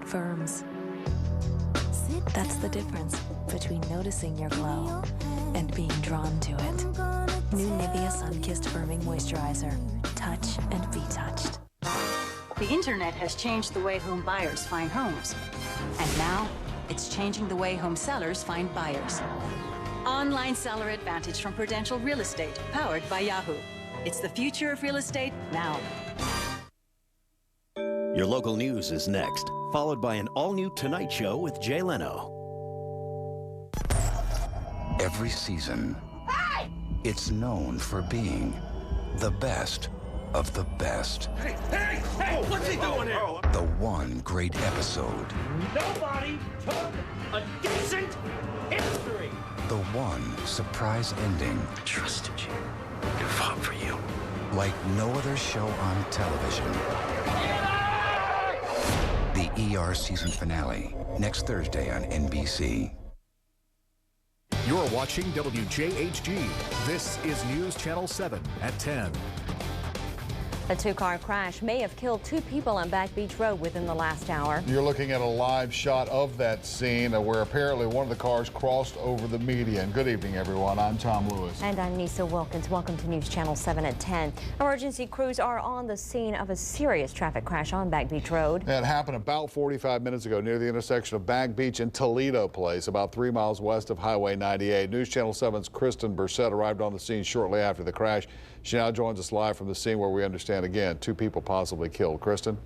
firms. That's the difference between noticing your glow and being drawn to it. New Nivea Sun-Kissed Firming Moisturizer. Touch and be touched. The internet has changed the way home buyers find homes. And now, it's changing the way home sellers find buyers. Online Seller Advantage from Prudential Real Estate, powered by Yahoo. It's the future of real estate now. Your local news is next, followed by an all-new Tonight Show with Jay Leno. Every season, it's known for being the best of the best. Hey! What's he doing here? The one great episode. Nobody took a decent history. The one surprise ending. I trusted you. I fought for you. Like no other show on television. The ER season finale, next Thursday on NBC. You're watching WJHG. This is News Channel 7 at 10. A two-car crash may have killed 2 people on Back Beach Road within the last hour. You're looking at a live shot of that scene where apparently one of the cars crossed over the median. Good evening, everyone. I'm Tom Lewis. And I'm Nisa Wilkins. Welcome to News Channel 7 at 10. Emergency crews are on the scene of a serious traffic crash on Back Beach Road. It happened about 45 minutes ago near the intersection of Back Beach and Toledo Place, about 3 miles west of Highway 98. News Channel 7's Kristen Bursett arrived on the scene shortly after the crash. She now joins us live from the scene where we understand, again, 2 people possibly killed. Kristen?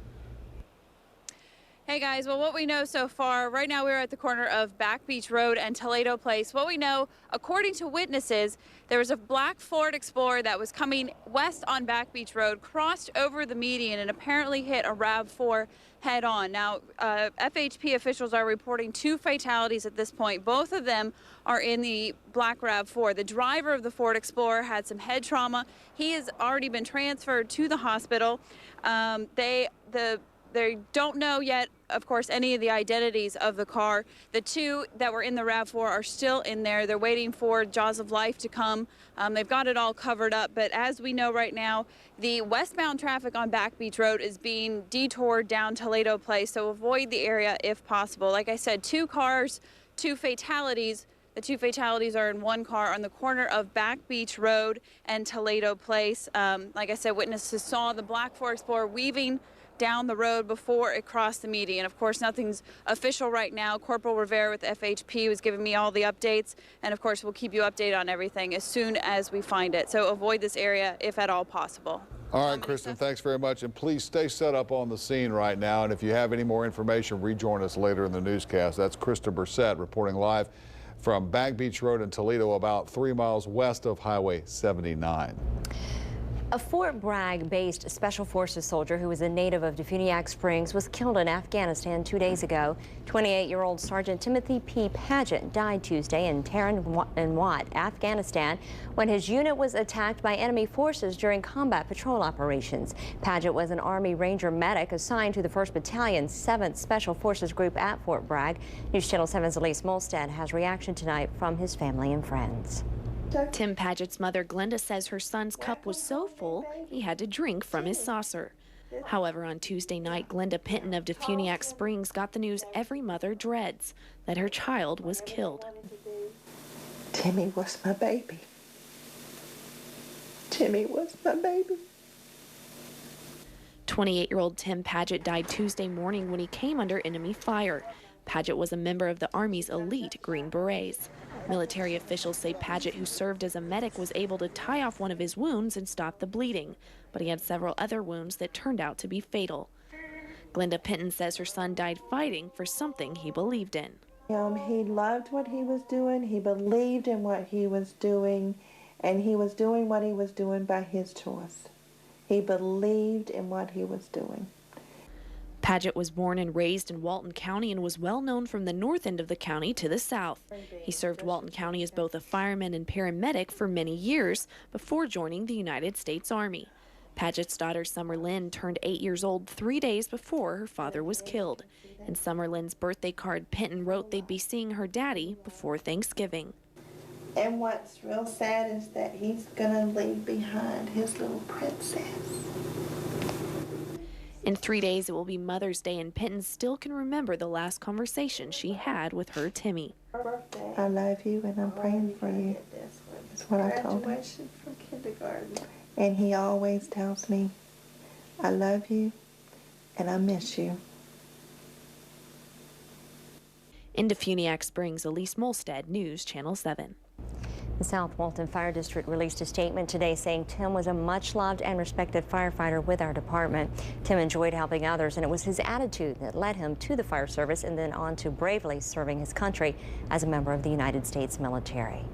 Hey guys, well, what we know so far, right now we're at the corner of Back Beach Road and Toledo Place. What we know, according to witnesses, there was a black Ford Explorer that was coming west on Back Beach Road, crossed over the median and apparently hit a RAV4 head on. Now, FHP officials are reporting 2 fatalities at this point. Both of them are in the black RAV4. The driver of the Ford Explorer had some head trauma. He has already been transferred to the hospital. They don't know yet, of course, any of the identities of the car. The 2 that were in the RAV4 are still in there. They're waiting for Jaws of Life to come. They've got it all covered up. But as we know right now, the westbound traffic on Back Beach Road is being detoured down Toledo Place, so avoid the area if possible. Like I said, 2 cars, 2 fatalities. The 2 fatalities are in 1 car on the corner of Back Beach Road and Toledo Place. Like I said, witnesses saw the black Ford Explorer weaving down the road before it crossed the median. Of course, nothing's official right now. Corporal Rivera with FHP was giving me all the updates, and of course we'll keep you updated on everything as soon as we find it. So avoid this area if at all possible. All right, Kristen, thanks very much. And please stay set up on the scene right now. And if you have any more information, rejoin us later in the newscast. That's Kristen Bursett reporting live from Back Beach Road in Toledo, about 3 miles west of Highway 79. A Fort Bragg-based Special Forces soldier who was a native of Defuniak Springs was killed in Afghanistan 2 days ago. 28-year-old Sergeant Timothy P. Paget died Tuesday in Tarin Wat, Afghanistan, when his unit was attacked by enemy forces during combat patrol operations. Paget was an Army Ranger medic assigned to the 1st Battalion, 7th Special Forces Group at Fort Bragg. News Channel 7's Elise Molstad has reaction tonight from his family and friends. Tim Paget's mother, Glenda, says her son's cup was so full he had to drink from his saucer. However, on Tuesday night, Glenda Pinton of Defuniak Springs got the news every mother dreads, that her child was killed. Timmy was my baby. Timmy was my baby. 28-year-old Tim Paget died Tuesday morning when he came under enemy fire. Paget was a member of the Army's elite Green Berets. Military officials say Paget, who served as a medic, was able to tie off one of his wounds and stop the bleeding, but he had several other wounds that turned out to be fatal. Glenda Pinton says her son died fighting for something he believed in. He loved what he was doing, he believed in what he was doing, and he was doing what he was doing by his choice. He believed in what he was doing. Paget was born and raised in Walton County and was well known from the north end of the county to the south. He served Walton County as both a fireman and paramedic for many years before joining the United States Army. Paget's daughter Summer Lynn turned 8 years old 3 days before her father was killed. In Summer Lynn's birthday card, Pinton wrote they'd be seeing her daddy before Thanksgiving. And what's real sad is that he's gonna leave behind his little princess. In 3 days, it will be Mother's Day, and Penton still can remember the last conversation she had with her Timmy. I love you and I'm praying for you. That's what I told him. Graduation from kindergarten. And he always tells me, I love you and I miss you. In Defuniak Springs, Elise Molstead, News Channel 7. The South Walton Fire District released a statement today saying Tim was a much-loved and respected firefighter with our department. Tim enjoyed helping others, and it was his attitude that led him to the fire service and then on to bravely serving his country as a member of the United States military.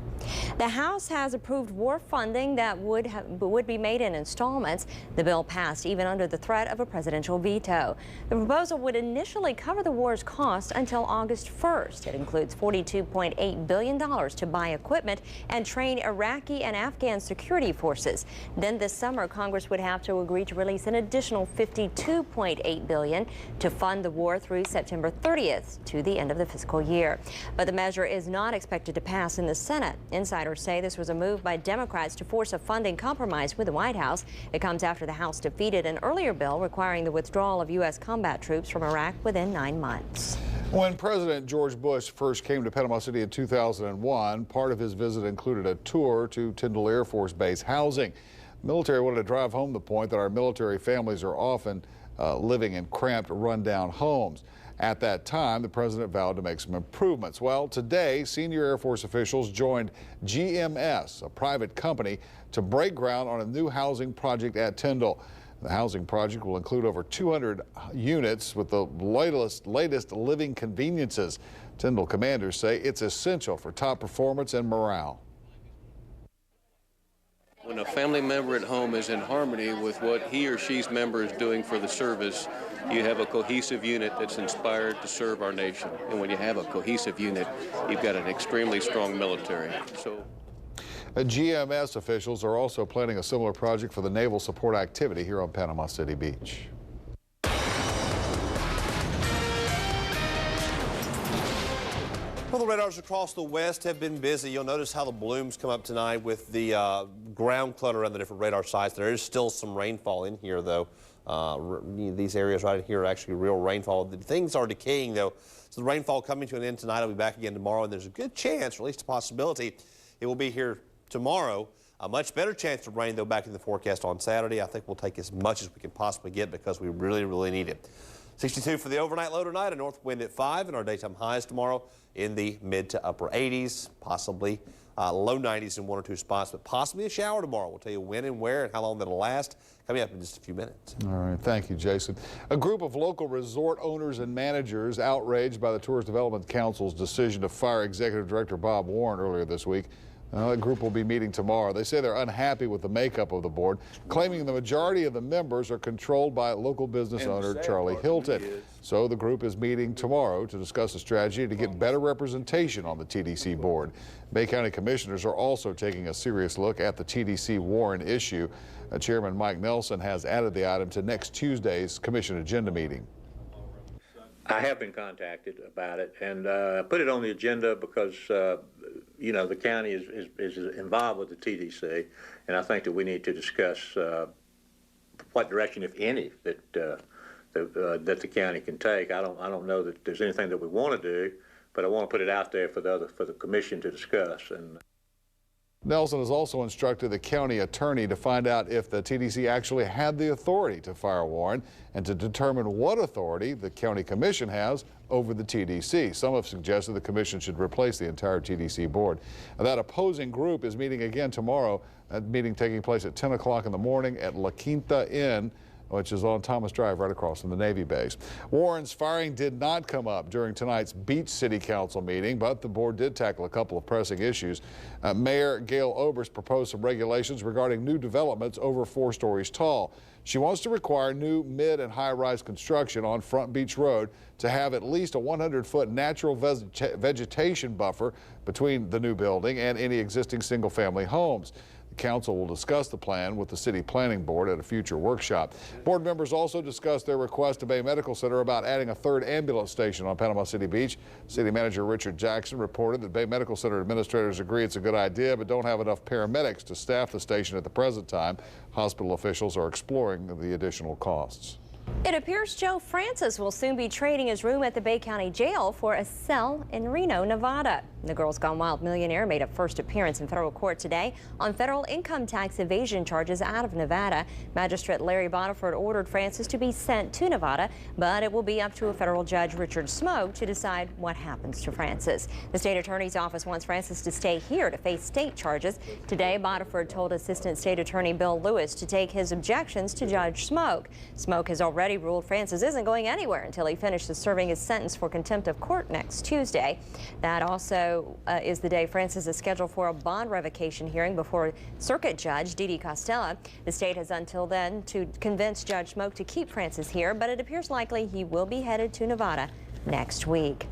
The House has approved war funding that would be made in installments. The bill passed even under the threat of a presidential veto. The proposal would initially cover the war's cost until August 1st. It includes $42.8 billion to buy equipment and train Iraqi and Afghan security forces. Then this summer, Congress would have to agree to release an additional $52.8 billion to fund the war through September 30th to the end of the fiscal year. But the measure is not expected to pass in the Senate. Insiders say this was a move by Democrats to force a funding compromise with the White House. It comes after the House defeated an earlier bill requiring the withdrawal of U.S. combat troops from Iraq within 9 months. When President George Bush first came to Panama City in 2001, part of his visit included a tour to Tyndall Air Force Base housing. The military wanted to drive home the point that our military families are often living in cramped, rundown homes. At that time, the president vowed to make some improvements. Well, today, senior Air Force officials joined GMS, a private company, to break ground on a new housing project at Tyndall. The housing project will include over 200 units with the latest living conveniences. Tyndall commanders say it's essential for top performance and morale. When a family member at home is in harmony with what he or she's member is doing for the service, you have a cohesive unit that's inspired to serve our nation. And when you have a cohesive unit, you've got an extremely strong military. GMS officials are also planning a similar project for the naval support activity here on Panama City Beach. Well, the radars across the west have been busy. You'll notice how the blooms come up tonight with the ground clutter around the different radar sites. There is still some rainfall in here, though. These areas right here are actually real rainfall. Things are decaying, though. So the rainfall coming to an end tonight. I'll be back again tomorrow, and there's a good chance, or at least a possibility, it will be here tomorrow. A much better chance of rain, though, back in the forecast on Saturday. I think we'll take as much as we can possibly get because we really, really need it. 62 for the overnight low tonight, a north wind at 5, and our daytime highs tomorrow in the mid to upper 80s, possibly low 90s in 1 or 2 spots, but possibly a shower tomorrow. We'll tell you when and where and how long that'll last coming up in just a few minutes. All right, thank you, Jason. A group of local resort owners and managers outraged by the Tourist Development Council's decision to fire Executive Director Bob Warren earlier this week. That group will be meeting tomorrow. They say they're unhappy with the makeup of the board, claiming the majority of the members are controlled by local business owner Charlie Hilton. So the group is meeting tomorrow to discuss a strategy to get better representation on the TDC board. Bay County commissioners are also taking a serious look at the TDC Warren issue. Chairman Mike Nelson has added the item to next Tuesday's commission agenda meeting. I have been contacted about it and put it on the agenda because, you know, the county is involved with the TDC, and I think that we need to discuss what direction, if any, that the county can take. I don't know that there's anything that we want to do, but I want to put it out there for the commission to discuss. And Nelson has also instructed the county attorney to find out if the TDC actually had the authority to fire Warren and to determine what authority the county commission has over the TDC. Some have suggested the commission should replace the entire TDC board. That opposing group is meeting again tomorrow, that meeting taking place at 10 o'clock in the morning at La Quinta Inn, which is on Thomas Drive right across from the Navy base. Warren's firing did not come up during tonight's Beach City Council meeting, but the board did tackle a couple of pressing issues. Mayor Gail Oberst proposed some regulations regarding new developments over 4 stories tall. She wants to require new mid and high-rise construction on Front Beach Road to have at least a 100-foot natural vegetation buffer between the new building and any existing single-family homes. Council will discuss the plan with the City Planning Board at a future workshop. Board members also discussed their request to Bay Medical Center about adding a 3rd ambulance station on Panama City Beach. City Manager Richard Jackson reported that Bay Medical Center administrators agree it's a good idea but don't have enough paramedics to staff the station at the present time. Hospital officials are exploring the additional costs. It appears Joe Francis will soon be trading his room at the Bay County Jail for a cell in Reno, Nevada. The Girls Gone Wild millionaire made a first appearance in federal court today on federal income tax evasion charges out of Nevada. Magistrate Larry Bodiford ordered Francis to be sent to Nevada, but it will be up to a federal judge, Richard Smoke, to decide what happens to Francis. The state attorney's office wants Francis to stay here to face state charges. Today, Bodiford told Assistant State Attorney Bill Lewis to take his objections to Judge Smoke. Smoke has already ruled Francis isn't going anywhere until he finishes serving his sentence for contempt of court next Tuesday. That also is the day Francis is scheduled for a bond revocation hearing before Circuit Judge Didi Costella. The state has until then to convince Judge Smoke to keep Francis here, but it appears likely he will be headed to Nevada next week.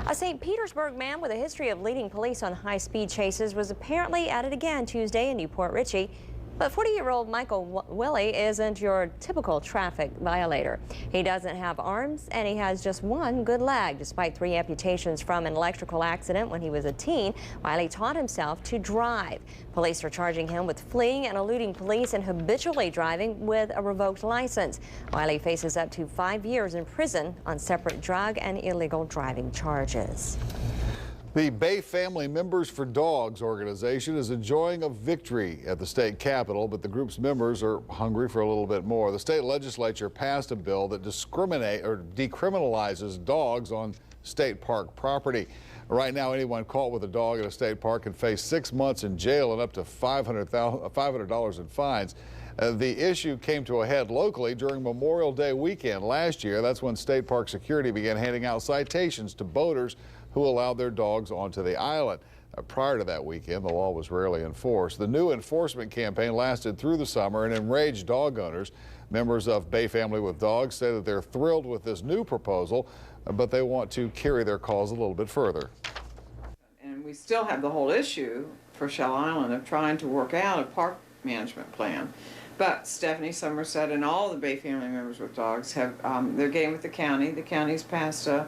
A St. Petersburg man with a history of leading police on high-speed chases was apparently at it again Tuesday in Newport Richey. But 40-year-old Michael Willie isn't your typical traffic violator. He doesn't have arms, and he has just one good leg. Despite 3 amputations from an electrical accident when he was a teen, Wiley taught himself to drive. Police are charging him with fleeing and eluding police and habitually driving with a revoked license. Wiley faces up to 5 years in prison on separate drug and illegal driving charges. The Bay Family Members for Dogs organization is enjoying a victory at the state capitol, but the group's members are hungry for a little bit more. The state legislature passed a bill that decriminalizes dogs on state park property. Right now, anyone caught with a dog at a state park can face 6 months in jail and up to $500 in fines. The issue came to a head locally during Memorial Day weekend last year. That's when state park security began handing out citations to boaters who allowed their dogs onto the island. Prior to that weekend, the law was rarely enforced. The new enforcement campaign lasted through the summer and enraged dog owners. Members of Bay Family with Dogs say that they're thrilled with this new proposal, but they want to carry their cause a little bit further. And we still have the whole issue for Shell Island of trying to work out a park management plan. But Stephanie Somerset and all the Bay Family Members with Dogs have, they're getting with the county. The county's passed a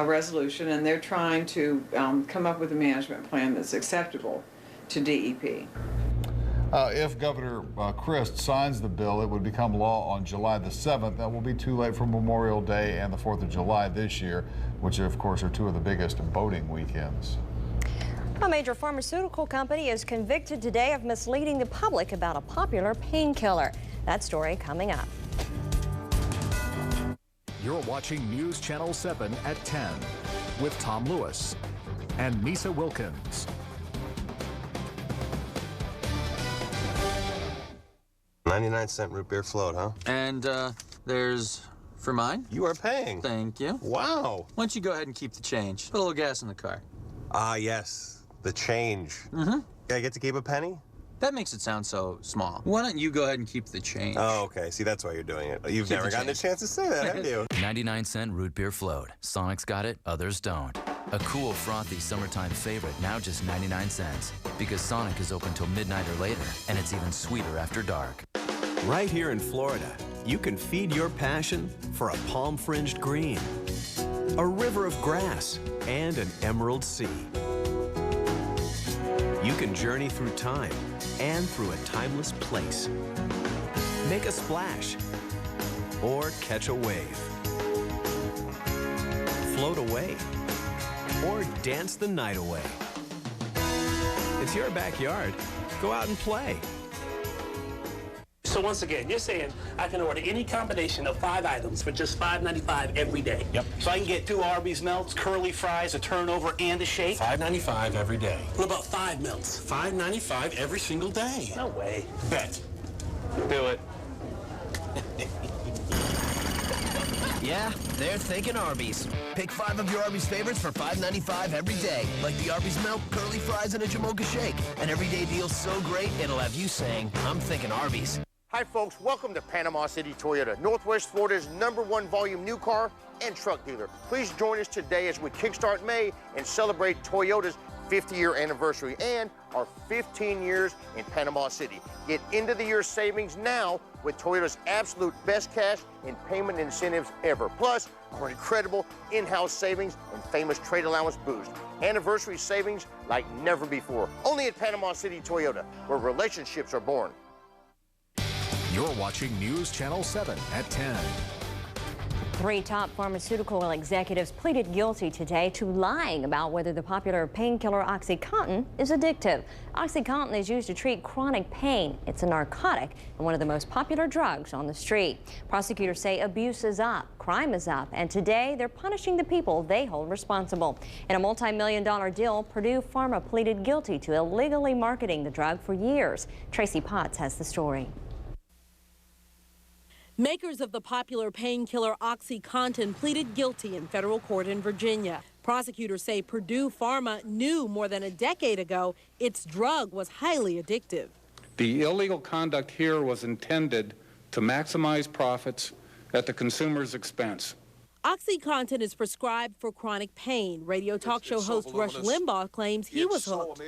resolution, and they're trying to come up with a management plan that's acceptable to DEP. If Governor Christ signs the bill, it would become law on July the 7th. That will be too late for Memorial Day and the 4th of July this year, which of course are 2 of the biggest boating weekends. A major pharmaceutical company is convicted today of misleading the public about a popular painkiller. That story coming up. You're watching News Channel 7 at 10 with Tom Lewis and Misa Wilkins. 99-cent root beer float, huh? And there's for mine. You are paying. Thank you. Wow. Why don't you go ahead and keep the change? Put a little gas in the car. Ah, yes. The change. Mm-hmm. I get to keep a penny? That makes it sound so small. Why don't you go ahead and keep the change? Oh, okay. See, that's why you're doing it. You've never gotten a chance to say that, have you? 99-cent root beer float. Sonic's got it, others don't. A cool, frothy summertime favorite, now just 99 cents. Because Sonic is open till midnight or later, and it's even sweeter after dark. Right here in Florida, you can feed your passion for a palm-fringed green, a river of grass, and an emerald sea. You can journey through time and through a timeless place. Make a splash or catch a wave. Float away or dance the night away. It's your backyard. Go out and play. So once again, you're saying I can order any combination of 5 items for just $5.95 every day. Yep. So I can get 2 Arby's melts, curly fries, a turnover, and a shake. $5.95 every day. What about 5 melts? $5.95 every single day. No way. Bet. Do it. Yeah, they're thinking Arby's. Pick 5 of your Arby's favorites for $5.95 every day. Like the Arby's melt, curly fries, and a Jamocha shake. An everyday deal so great, it'll have you saying, I'm thinking Arby's. Hi folks, welcome to Panama City Toyota, Northwest Florida's #1 volume new car and truck dealer. Please join us today as we kickstart May and celebrate Toyota's 50-year anniversary and our 15 years in Panama City. Get into the year savings now with Toyota's absolute best cash and payment incentives ever. Plus, our incredible in-house savings and famous trade allowance boost. Anniversary savings like never before. Only at Panama City Toyota, where relationships are born. You're watching News Channel 7 at 10. 3 top pharmaceutical executives pleaded guilty today to lying about whether the popular painkiller OxyContin is addictive. OxyContin is used to treat chronic pain. It's a narcotic and one of the most popular drugs on the street. Prosecutors say abuse is up, crime is up, and today they're punishing the people they hold responsible. In a multi-million-dollar deal, Purdue Pharma pleaded guilty to illegally marketing the drug for years. Tracy Potts has the story. Makers of the popular painkiller OxyContin pleaded guilty in federal court in Virginia. Prosecutors say Purdue Pharma knew more than a decade ago its drug was highly addictive. The illegal conduct here was intended to maximize profits at the consumer's expense. OxyContin is prescribed for chronic pain. Radio talk show host Rush Limbaugh claims he was hooked.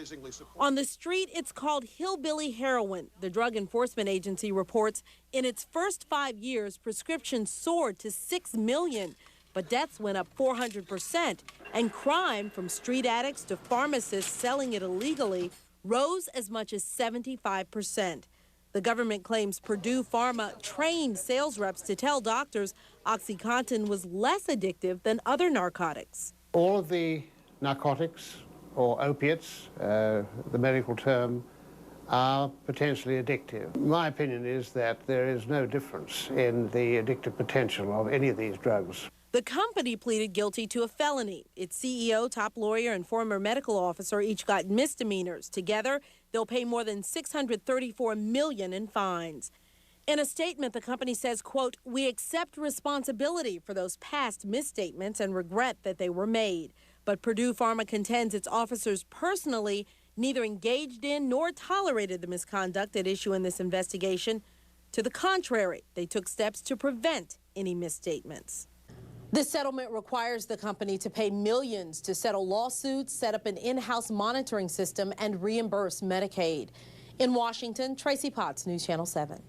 On the street, it's called hillbilly heroin. The Drug Enforcement Agency reports in its first 5 years, prescriptions soared to 6 million, but deaths went up 400%, and crime, from street addicts to pharmacists selling it illegally, rose as much as 75%. The government claims Purdue Pharma trained sales reps to tell doctors OxyContin was less addictive than other narcotics. All of the narcotics, or opiates, the medical term, are potentially addictive. My opinion is that there is no difference in the addictive potential of any of these drugs. The company pleaded guilty to a felony. Its CEO, top lawyer, and former medical officer each got misdemeanors. Together, they'll pay more than $634 million in fines. In a statement, the company says, quote, "We accept responsibility for those past misstatements and regret that they were made." But Purdue Pharma contends its officers personally neither engaged in nor tolerated the misconduct at issue in this investigation. To the contrary, they took steps to prevent any misstatements. This settlement requires the company to pay millions to settle lawsuits, set up an in-house monitoring system, and reimburse Medicaid. In Washington, Tracy Potts, News Channel 7.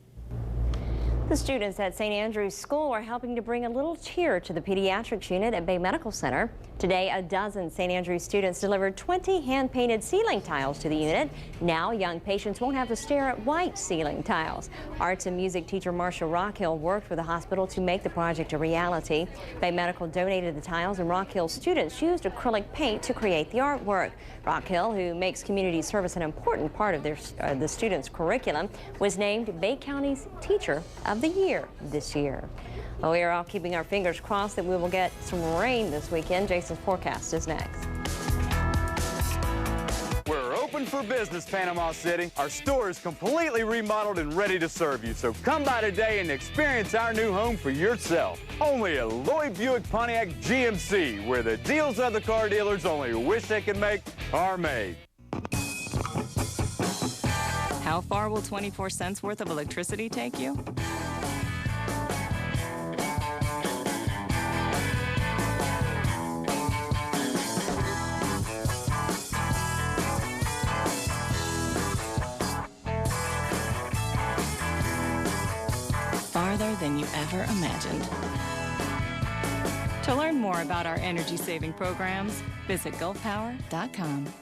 The students at St. Andrew's School are helping to bring a little cheer to the pediatrics unit at Bay Medical Center. Today, a dozen St. Andrew's students delivered 20 hand-painted ceiling tiles to the unit. Now, young patients won't have to stare at white ceiling tiles. Arts and music teacher Marsha Rockhill worked with the hospital to make the project a reality. Bay Medical donated the tiles, and Rockhill's students used acrylic paint to create the artwork. Rockhill, who makes community service an important part of the students' curriculum, was named Bay County's Teacher of the Year this year. Well, we are all keeping our fingers crossed that we will get some rain this weekend. Jason's forecast is next. We're open for business, Panama City. Our store is completely remodeled and ready to serve you. So come by today and experience our new home for yourself. Only at Lloyd Buick Pontiac GMC, where the deals other car dealers only wish they could make are made. How far will 24 cents worth of electricity take you? Farther than you ever imagined. To learn more about our energy-saving programs, visit gulfpower.com.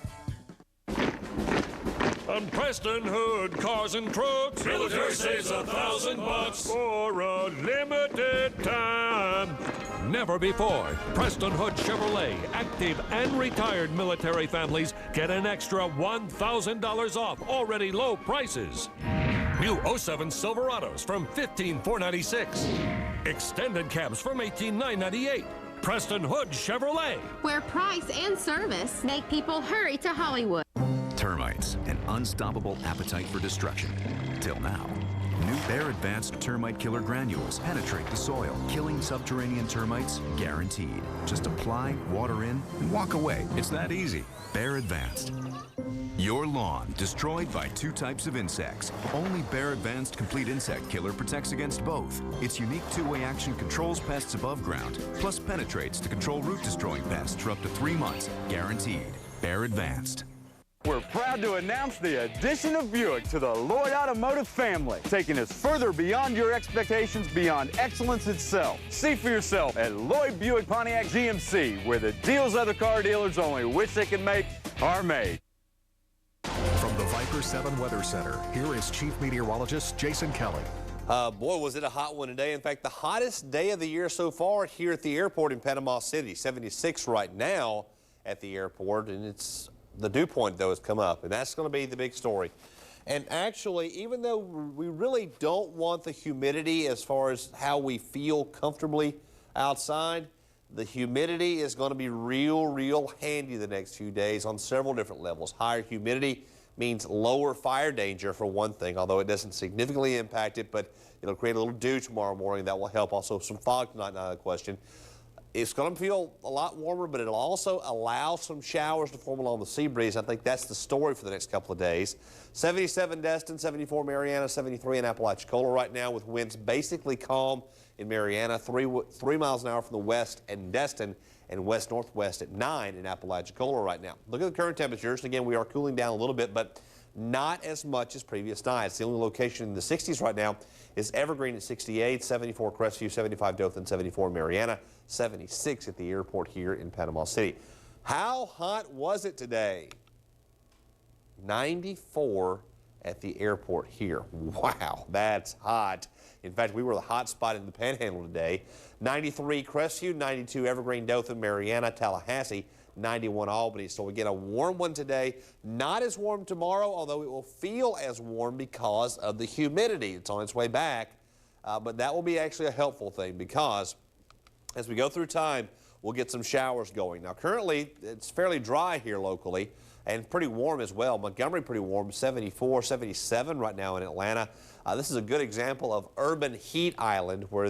On Preston Hood Cars and Trucks, military saves $1,000 for a limited time. Never before, Preston Hood Chevrolet active and retired military families get an extra $1,000 off already low prices. New 07 Silverados from $15,496. Extended cabs from $18,998. Preston Hood Chevrolet, where price and service make people hurry to Hollywood. Termites, an unstoppable appetite for destruction. Till now. New Bear Advanced Termite Killer Granules penetrate the soil, killing subterranean termites guaranteed. Just apply, water in, and walk away. It's that easy. Bear Advanced. Your lawn destroyed by 2 types of insects. Only Bear Advanced Complete Insect Killer protects against both. Its unique 2-way action controls pests above ground, plus penetrates to control root-destroying pests for up to 3 months. Guaranteed. Bear Advanced. We're proud to announce the addition of Buick to the Lloyd Automotive family, taking us further beyond your expectations, beyond excellence itself. See for yourself at Lloyd Buick Pontiac GMC, where the deals other car dealers only wish they could make are made. From the Viper 7 Weather Center, here is Chief Meteorologist Jason Kelly. Boy, was it a hot one today. In fact, the hottest day of the year so far here at the airport in Panama City. 76 right now at the airport, and it's the dew point, though, has come up, and that's going to be the big story. And actually, even though we really don't want the humidity as far as how we feel comfortably outside, the humidity is going to be real handy the next few days on several different levels. Higher humidity means lower fire danger, for one thing, although it doesn't significantly impact it, but it'll create a little dew tomorrow morning. That will help. Also, some fog tonight, not a question. It's going to feel a lot warmer, but it'll also allow some showers to form along the sea breeze. I think that's the story for the next couple of days. 77 Destin, 74 Mariana, 73 in Apalachicola right now, with winds basically calm in Mariana, 3 miles an hour from the west and Destin, and west-northwest at 9 in Apalachicola right now. Look at the current temperatures. Again, we are cooling down a little bit, but not as much as previous nights. The only location in the 60s right now is Evergreen at 68, 74 Crestview, 75 Dothan, 74 Mariana, 76 at the airport here in Panama City. How hot was it today? 94 at the airport here. Wow, that's hot. In fact, we were the hot spot in the Panhandle today. 93 Crestview, 92 Evergreen, Dothan, Mariana, Tallahassee, 91 Albany. So we get a warm one today. Not as warm tomorrow, although it will feel as warm because of the humidity. It's on its way back. But that will be actually a helpful thing, because as we go through time, we'll get some showers going. Now, currently, it's fairly dry here locally and pretty warm as well. Montgomery pretty warm, 74, 77 right now in Atlanta. This is a good example of urban heat island, where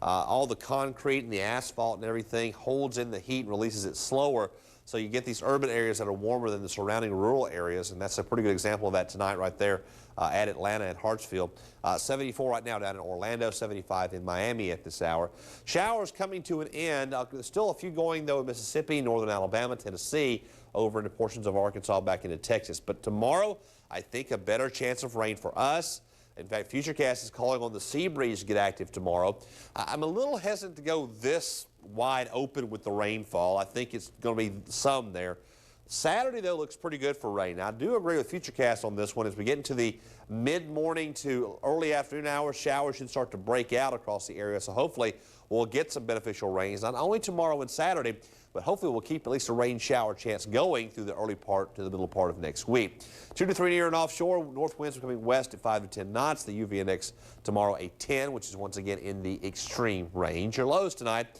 all the concrete and the asphalt and everything holds in the heat and releases it slower. So you get these urban areas that are warmer than the surrounding rural areas, and that's a pretty good example of that tonight right there at Atlanta and Hartsfield. 74 right now down in Orlando, 75 in Miami at this hour. Showers coming to an end. There's still a few going, though, in Mississippi, northern Alabama, Tennessee, over into portions of Arkansas, back into Texas. But tomorrow, I think a better chance of rain for us. In fact, Futurecast is calling on the sea breeze to get active tomorrow. I'm a little hesitant to go this wide open with the rainfall. I think it's going to be some there. Saturday, though, looks pretty good for rain. Now, I do agree with Futurecast on this one. As we get into the mid-morning to early afternoon hours, showers should start to break out across the area. So hopefully we'll get some beneficial rains, not only tomorrow and Saturday, but hopefully we'll keep at least a rain shower chance going through the early part to the middle part of next week. 2 to 3 near and offshore. North winds are coming west at 5 to 10 knots. The UV index tomorrow a 10, which is once again in the extreme range. Your lows tonight,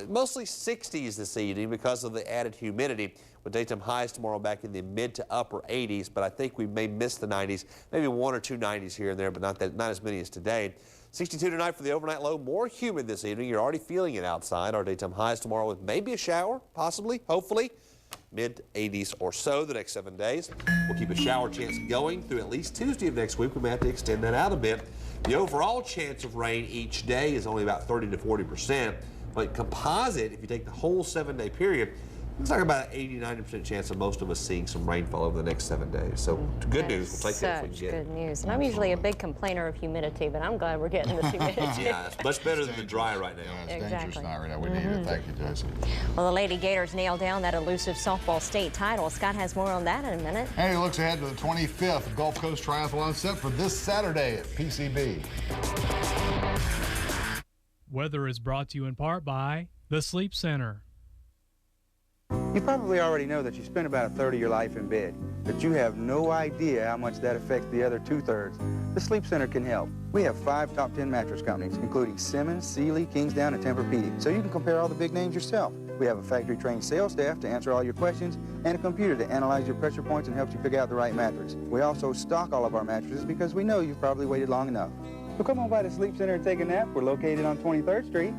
mostly 60s this evening because of the added humidity, with daytime highs tomorrow back in the mid to upper 80s. But I think we may miss the 90s, maybe 1 or 2 90s here and there, but not as many as today. 62 tonight for the overnight low. More humid this evening. You're already feeling it outside. Our daytime highs tomorrow with maybe a shower, possibly, hopefully. Mid-80s or so the next 7 days. We'll keep a shower chance going through at least Tuesday of next week. We may have to extend that out a bit. The overall chance of rain each day is only about 30 to 40%. But composite, if you take the whole 7-day period, looks like about an 80–90% chance of most of us seeing some rainfall over the next 7 days. So good news. We'll take that if we can get it. Such good news. And I'm usually a big complainer of humidity, but I'm glad we're getting this humidity. Yeah, it's much better than the dry right now. Yeah, it's dangerous now right now. We need it. Thank you, Jason. Well, the Lady Gators nailed down that elusive softball state title. Scott has more on that in a minute. And he looks ahead to the 25th Gulf Coast Triathlon set for this Saturday at PCB. Weather is brought to you in part by the Sleep Center. You probably already know that you spend about a third of your life in bed, but you have no idea how much that affects the other 2/3. The Sleep Center can help. We have 5 top 10 mattress companies, including Simmons, Sealy, Kingsdown, and Tempur-Pedic, so you can compare all the big names yourself. We have a factory-trained sales staff to answer all your questions and a computer to analyze your pressure points and help you pick out the right mattress. We also stock all of our mattresses because we know you've probably waited long enough. So come on by the Sleep Center and take a nap. We're located on 23rd Street.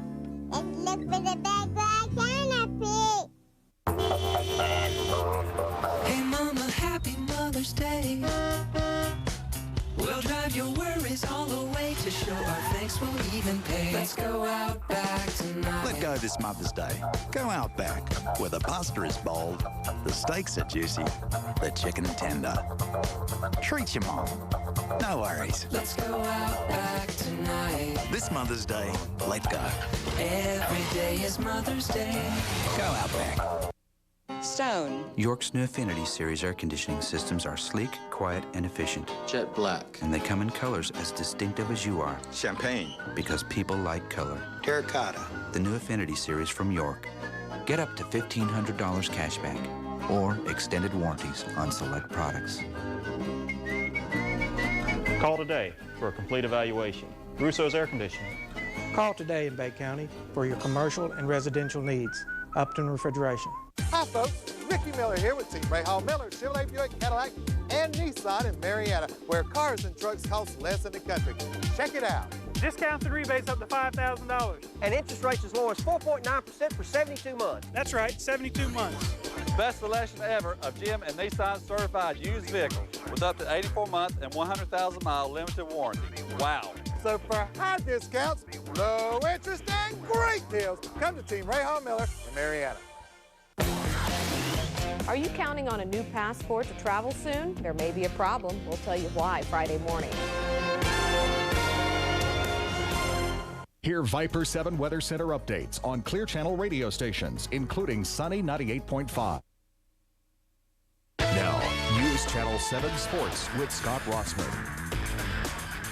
And look for the bag like canopy. Hey Mama, happy Mother's Day. We'll drive your worries all the way to show our thanks we'll even pay. Let's go out back tonight. Let go this Mother's Day. Go out back, where the pasta is bold, the steaks are juicy, the chicken tender. Treat your mom. No worries. Let's go out back tonight. This Mother's Day, let go. Every day is Mother's Day. Go out back. stone. York's new Affinity Series air conditioning systems are sleek, quiet, and efficient. Jet black. And they come in colors as distinctive as you are. Champagne. Because people like color. Terracotta. The new Affinity Series from York. Get up to $1,500 cash back or extended warranties on select products. Call today for a complete evaluation. Russo's Air Conditioning. Call today in Bay County for your commercial and residential needs. Upton Refrigeration. Hi folks, Ricky Miller here with Team Rahal Miller, Chevrolet, Buick, Cadillac, and Nissan in Marietta, where cars and trucks cost less in the country. Check it out. Discounts and rebates up to $5,000. And interest rates as low as 4.9% for 72 months. That's right, 72 months. Best selection ever of GM and Nissan certified used vehicles with up to 84-month and 100,000-mile limited warranty. Wow. So for high discounts, low interest, and great deals, come to Team Rahal Miller in Marietta. Are you counting on a new passport to travel soon? There may be a problem. We'll tell you why Friday morning. Hear Viper 7 Weather Center updates on Clear Channel radio stations, including Sunny 98.5. Now, News Channel 7 Sports with Scott Rossman.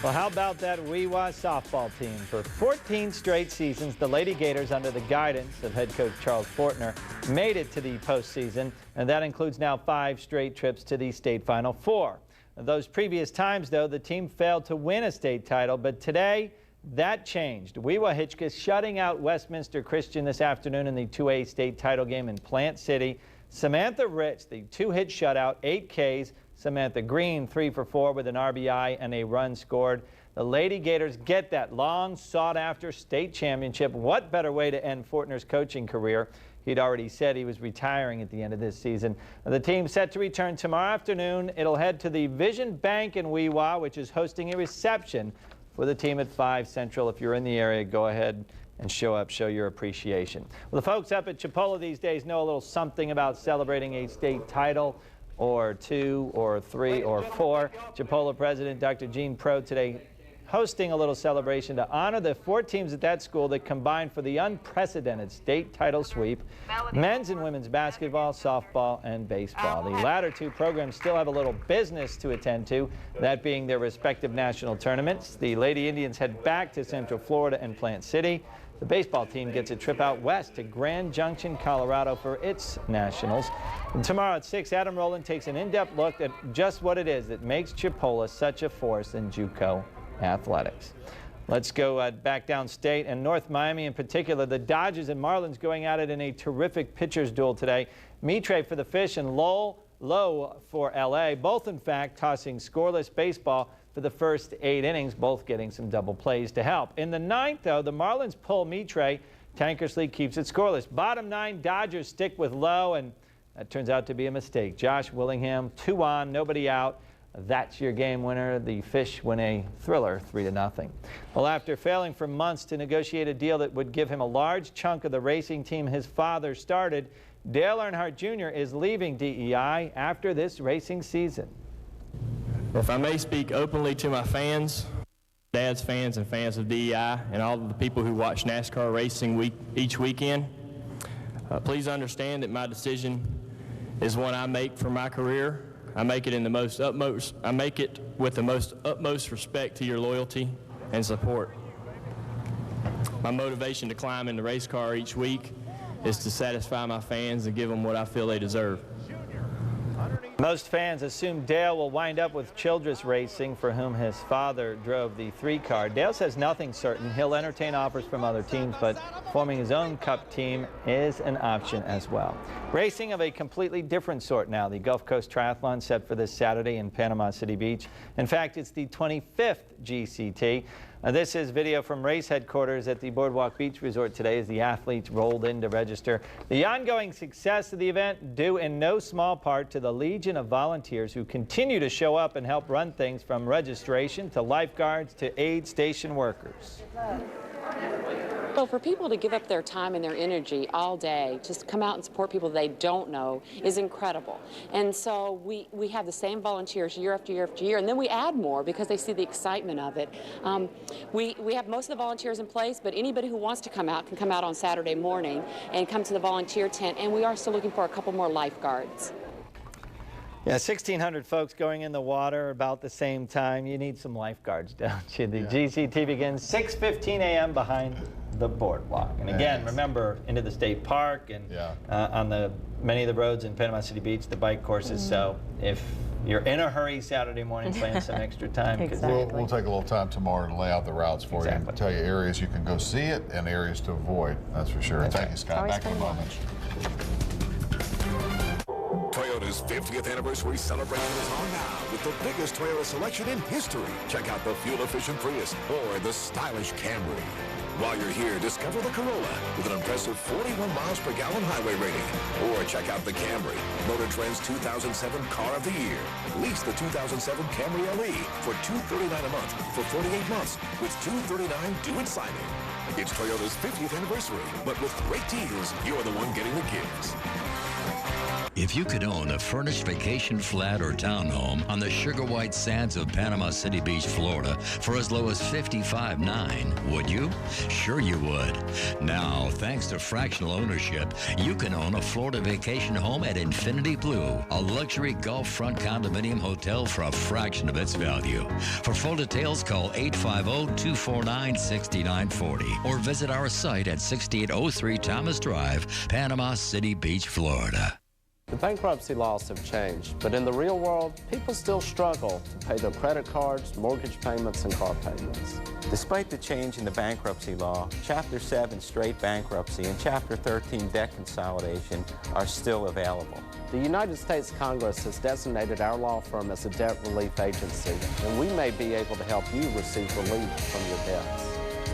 Well, how about that WeWa softball team? For 14 straight seasons, the Lady Gators, under the guidance of head coach Charles Fortner, made it to the postseason, and that includes now 5 straight trips to the state Final Four. Those previous times, though, the team failed to win a state title, but today, that changed. WeWa shutting out Westminster Christian this afternoon in the 2A state title game in Plant City. Samantha Rich, the 2-hit shutout, 8 Ks. Samantha Green, 3 for 4 with an RBI and a run scored. The Lady Gators get that long sought-after state championship. What better way to end Fortner's coaching career? He'd already said he was retiring at the end of this season. The team set to return tomorrow afternoon. It'll head to the Vision Bank in WeWa, which is hosting a reception for the team at 5 Central. If you're in the area, go ahead and show up, show your appreciation. Well, the folks up at Chipola these days know a little something about celebrating a state title, or 2, or 3, or 4. Chipola President Dr. Gene Pro today hosting a little celebration to honor the 4 teams at that school that combined for the unprecedented state title sweep: men's and women's basketball, softball, and baseball. The latter 2 programs still have a little business to attend to, that being their respective national tournaments. The Lady Indians head back to Central Florida and Plant City. The baseball team gets a trip out west to Grand Junction, Colorado for its nationals. And tomorrow at 6, Adam Rowland takes an in-depth look at just what it is that makes Chipola such a force in JUCO athletics. Let's go back downstate and North Miami in particular. The Dodgers and Marlins going at it in a terrific pitchers duel today. Mitre for the Fish and Lowe for LA, both in fact tossing scoreless baseball for the first 8 innings, both getting some double plays to help. In the 9th, though, the Marlins pull Mitre. Tankersley keeps it scoreless. Bottom 9, Dodgers stick with Lowe, and that turns out to be a mistake. Josh Willingham, 2 on, nobody out. That's your game winner. The Fish win a thriller 3-0. Well, after failing for months to negotiate a deal that would give him a large chunk of the racing team his father started, Dale Earnhardt Jr. is leaving DEI after this racing season. If I may speak openly to my fans, Dad's fans and fans of DEI, and all of the people who watch NASCAR racing each weekend, please understand that my decision is one I make for my career. I make it with the most utmost respect to your loyalty and support. My motivation to climb in the race car each week is to satisfy my fans and give them what I feel they deserve. Most fans assume Dale will wind up with Childress Racing, for whom his father drove the 3-car. Dale says nothing certain. He'll entertain offers from other teams, but forming his own Cup team is an option as well. Racing of a completely different sort now. The Gulf Coast Triathlon set for this Saturday in Panama City Beach. In fact, it's the 25th GCT. This is video from race headquarters at the Boardwalk Beach Resort today as the athletes rolled in to register. The ongoing success of the event due in no small part to the legion of volunteers who continue to show up and help run things, from registration to lifeguards to aid station workers. Well, for people to give up their time and their energy all day just to come out and support people they don't know is incredible. And so we have the same volunteers year after year after year, and then we add more because they see the excitement of it. We have most of the volunteers in place, but anybody who wants to come out can come out on Saturday morning and come to the volunteer tent, and we are still looking for a couple more lifeguards. Yeah, 1,600 folks going in the water about the same time. You need some lifeguards, don't you? The GCT begins 6:15 a.m. behind the boardwalk. And again, remember, into the state park and on many of the roads in Panama City Beach, the bike courses. So if you're in a hurry Saturday morning, plan some extra time. We'll take a little time tomorrow to lay out the routes for you and tell you areas you can go see it and areas to avoid. That's for sure. Thank you, Scott. Back in a moment. Toyota's 50th anniversary celebration is on now with the biggest Toyota selection in history. Check out the fuel-efficient Prius or the stylish Camry. While you're here, discover the Corolla with an impressive 41 miles per gallon highway rating. Or check out the Camry, Motor Trend's 2007 Car of the Year. Lease the 2007 Camry LE for $239 a month for 48 months with $239 due at signing. It's Toyota's 50th anniversary, but with great deals, you're the one getting the gifts. If you could own a furnished vacation flat or townhome on the sugar white sands of Panama City Beach, Florida for as low as $55,900, would you? Sure you would. Now, thanks to fractional ownership, you can own a Florida vacation home at Infinity Blue, a luxury Gulf front condominium hotel for a fraction of its value. For full details, call 850-249-6940 or visit our site at 6803 Thomas Drive, Panama City Beach, Florida. The bankruptcy laws have changed, but in the real world, people still struggle to pay their credit cards, mortgage payments, and car payments. Despite the change in the bankruptcy law, Chapter 7 straight bankruptcy and Chapter 13 debt consolidation are still available. The United States Congress has designated our law firm as a debt relief agency, and we may be able to help you receive relief from your debts.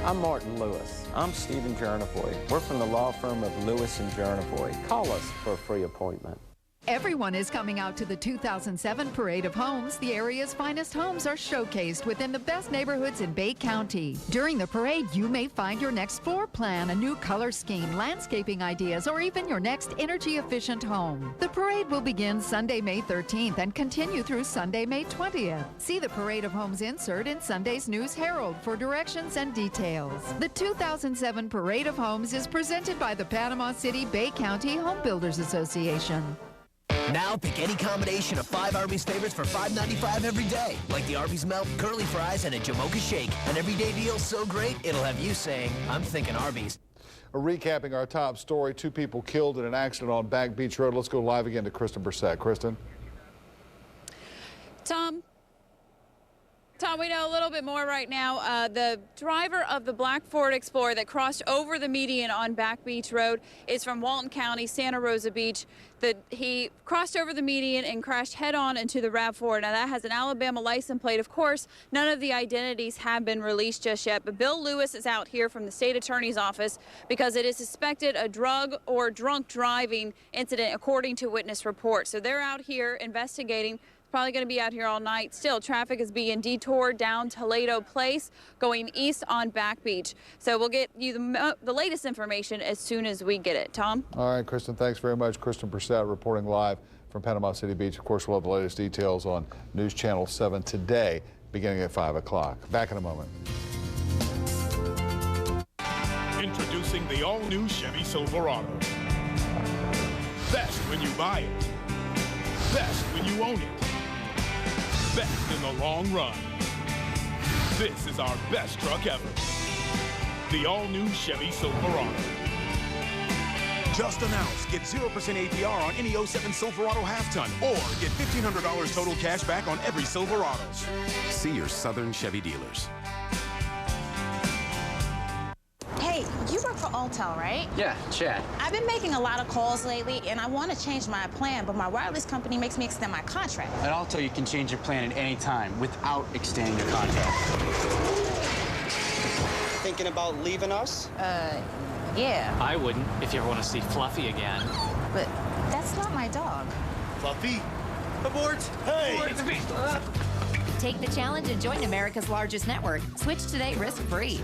I'm Martin Lewis. I'm Stephen Jernivoy. We're from the law firm of Lewis and Jernivoy. Call us for a free appointment. Everyone is coming out to the 2007 Parade of Homes. The area's finest homes are showcased within the best neighborhoods in Bay County. During the parade, you may find your next floor plan, a new color scheme, landscaping ideas, or even your next energy-efficient home. The parade will begin Sunday, May 13th and continue through Sunday, May 20th. See the Parade of Homes insert in Sunday's News Herald for directions and details. The 2007 Parade of Homes is presented by the Panama City Bay County Home Builders Association. Now pick any combination of 5 Arby's favorites for $5.95 every day. Like the Arby's Melt, curly fries, and a Jamocha shake. An everyday deal so great, it'll have you saying, I'm thinking Arby's. Recapping our top story, 2 people killed in an accident on Back Beach Road. Let's go live again to Kristen Brissett. Kristen? Tom, we know a little bit more right now. The driver of the black Ford Explorer that crossed over the median on Back Beach Road is from Walton County, Santa Rosa Beach. He crossed over the median and crashed head-on into the RAV4. Now, that has an Alabama license plate. Of course, none of the identities have been released just yet, but Bill Lewis is out here from the state attorney's office because it is suspected a drug or drunk driving incident, according to witness reports. So they're out here investigating. Probably going to be out here all night. Still, traffic is being detoured down Toledo Place, going east on Back Beach. So we'll get you the latest information as soon as we get it. Tom? All right, Kristen, thanks very much. Kristen Brissett reporting live from Panama City Beach. Of course, we'll have the latest details on News Channel 7 today, beginning at 5 o'clock. Back in a moment. Introducing the all-new Chevy Silverado. Best when you buy it. Best when you own it. Best in the long run. This is our best truck ever. The all-new Chevy Silverado. Just announced, get 0% APR on any 07 Silverado half-ton, or get $1,500 total cash back on every Silverado. See your Southern Chevy dealers. Hey, you work for Alltel, right? Yeah, Chad. I've been making a lot of calls lately, and I want to change my plan, but my wireless company makes me extend my contract. At Alltel, you can change your plan at any time without extending your contract. Thinking about leaving us? Yeah. I wouldn't if you ever want to see Fluffy again. But that's not my dog. Fluffy? Abort! Hey! Take the challenge and join America's largest network. Switch today risk-free.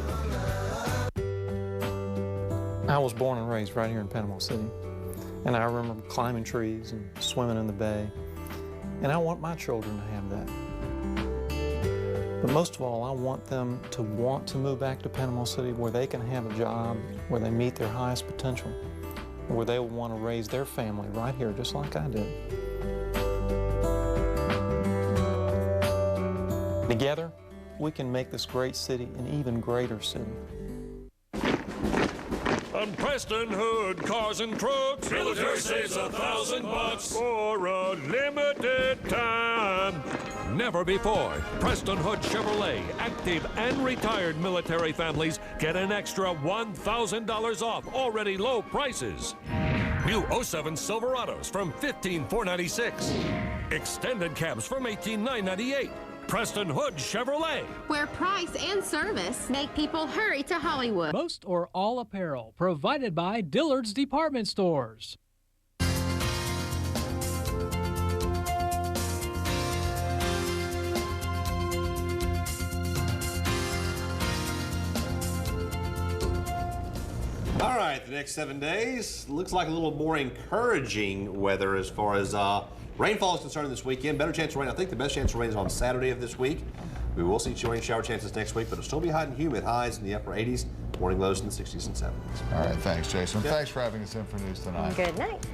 I was born and raised right here in Panama City, and I remember climbing trees and swimming in the bay, and I want my children to have that. But most of all, I want them to want to move back to Panama City where they can have a job, where they meet their highest potential, where they will want to raise their family right here, just like I did. Together, we can make this great city an even greater city. On Preston Hood Cars and Trucks, military saves $1,000 for a limited time. Never before, Preston Hood Chevrolet active and retired military families get an extra $1,000 off already low prices. New 07 Silverados from $15,496. Extended cabs from $18,998. Preston Hood Chevrolet, where price and service make people hurry to Hollywood. Most or all apparel provided by Dillard's Department Stores. All right, the next 7 days looks like a little more encouraging weather as far as rainfall is concerned this weekend. Better chance of rain. I think the best chance of rain is on Saturday of this week. We will see rain shower chances next week, but it'll still be hot and humid. Highs in the upper 80s, morning lows in the 60s and 70s. All right, thanks, Jason. Yeah. Thanks for having us in for news tonight. Good night.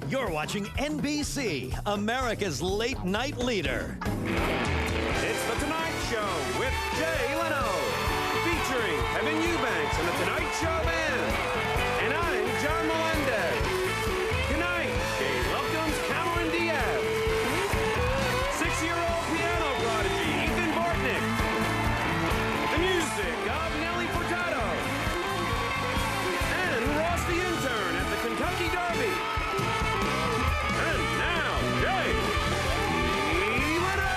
You're watching NBC, America's late night leader. It's The Tonight Show with Jay Leno, featuring Kevin Eubanks and The Tonight Show Band. And I'm John Melendez. Tonight, Jay welcomes Cameron Diaz, 6-year-old piano prodigy Ethan Bortnick, the music of Nelly Furtado, and Ross the intern at the Kentucky Derby. And now, Jay Leno!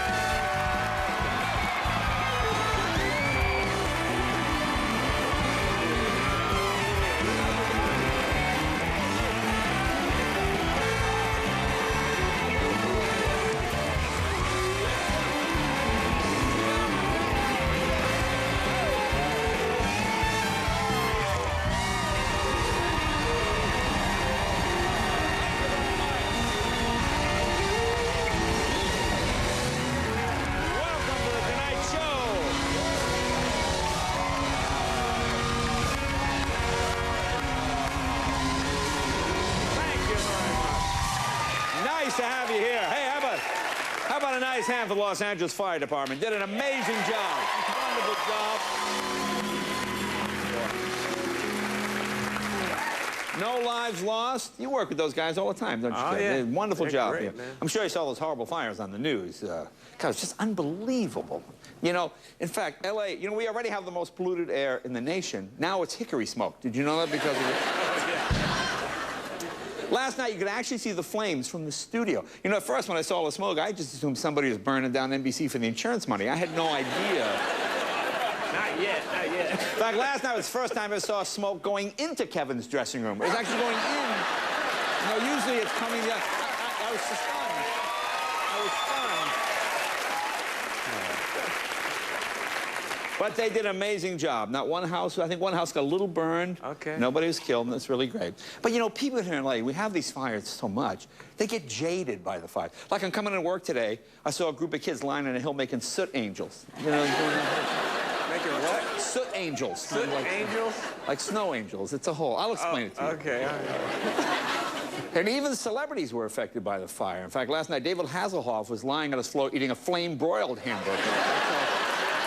To have you here. Hey, how about a nice hand for the Los Angeles Fire Department? Did an amazing job. Wonderful job. No lives lost. You work with those guys all the time, don't you? Oh, yeah. Wonderful job. Great, Yeah. man. I'm sure you saw those horrible fires on the news. God, it's just unbelievable. You know, in fact, LA, you know, we already have the most polluted air in the nation. Now it's hickory smoke. Did you know that? Because of it? Oh, yeah. Last night, you could actually see the flames from the studio. You know, at first, when I saw all the smoke, I just assumed somebody was burning down NBC for the insurance money. I had no idea. Not yet, not yet. In fact, last night was the first time I saw smoke going into Kevin's dressing room. It was actually going in. You know, usually it's coming down. I was stunned. I was stunned. But they did an amazing job. Not one house, I think one house got a little burned. Okay. Nobody was killed, and that's really great. But you know, people here in LA, we have these fires so much, they get jaded by the fire. Like I'm coming to work today, I saw a group of kids lying on a hill making soot angels. You know, Making what? soot angels. Soot angels? Like snow angels. It's a whole. I'll explain it to you. Okay, all right. And even celebrities were affected by the fire. In fact, last night, David Hasselhoff was lying on his floor eating a flame-broiled hamburger.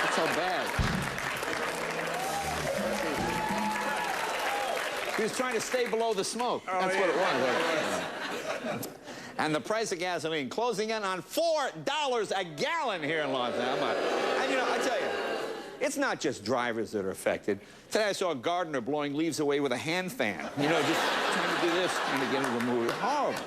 That's how bad. He was trying to stay below the smoke. That's what it was. And the price of gasoline closing in on $4 a gallon here in Los Angeles. And you know, I tell you, it's not just drivers that are affected. Today I saw a gardener blowing leaves away with a hand fan. You know, just trying to do this, trying to get it removed. Horrible.